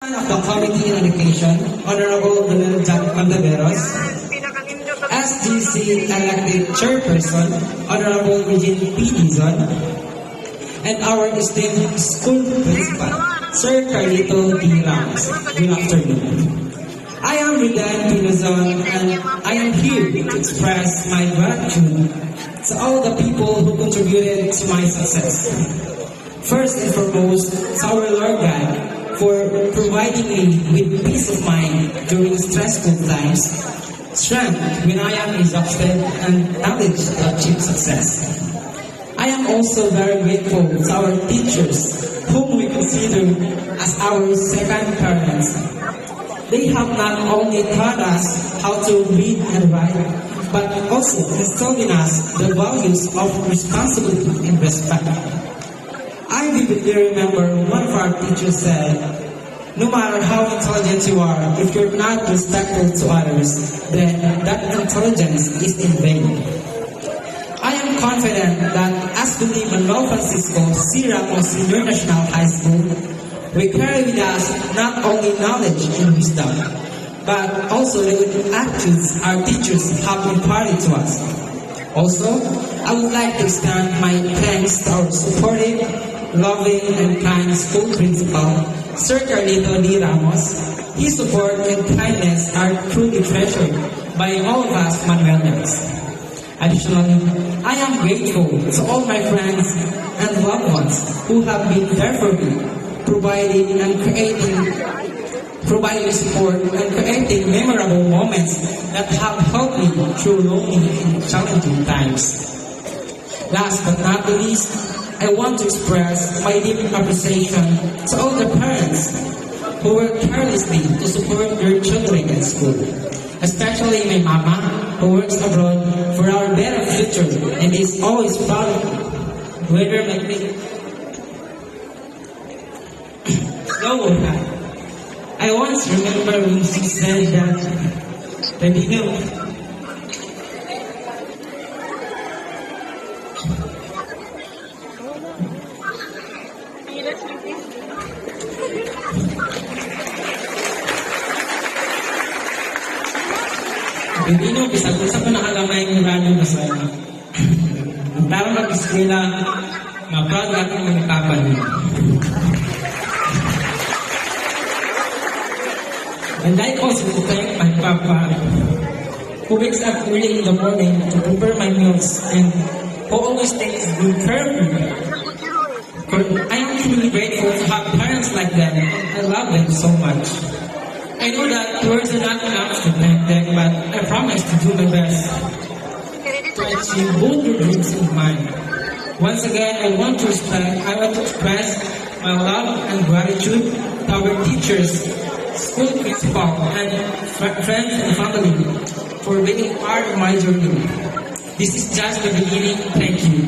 Of the Committee on Education, Honorable Donald Jack Mandaveros, SGC elected chairperson, Honorable Regine P. Dizon, and our esteemed school principal, Sir Carlito D. Ramos. Good afternoon. I am Ridan Pinozon, and I am here to express my gratitude to all the people who contributed to my success. First and foremost, to our Lord God, for providing me with peace of mind during stressful times, strength when I am exhausted, and knowledge to achieve success. I am also very grateful to our teachers, whom we consider as our second parents. They have not only taught us how to read and write, but also instilled in us the values of responsibility and respect. I vividly remember one of our teachers said, "No matter how intelligent you are, if you're not respectful to others, then that intelligence is in vain." I am confident that as we live in Manuel Francisco C. Ramos Senior National High School, we carry with us not only knowledge and wisdom, but also the good attitudes our teachers have imparted to us. Also, I would like to extend my thanks to our supportive, loving, and kind school principal, Sir Carlito D. Ramos. His support and kindness are truly treasured by all of us Manuelians. Additionally, I am grateful to all my friends and loved ones who have been there for me, providing support and creating memorable moments that have helped me through lonely and challenging times. Last but not the least, I want to express my deep appreciation to all the parents who work tirelessly to support their children at school, especially my mama, who works abroad for our better future and is always proud of me. Whether my go back. I once remember when she said that you know, hindi nyo, bisag sa pa nakalamay ng radyo na sa ang tarong mag-eskwela, ma-proud natin mga kapan niyo. And I also thank my papa, who wakes up early in the morning to prepare my meals and who always takes good care of me. I am truly grateful to have parents like them, and I love them so much. I know that words are not enough to thank them, but I promise to do my best to achieve both your dreams and mine. Once again, I want to express my love and gratitude to our teachers, school principal, and friends and family for being part of my journey. This is just the beginning. Thank you.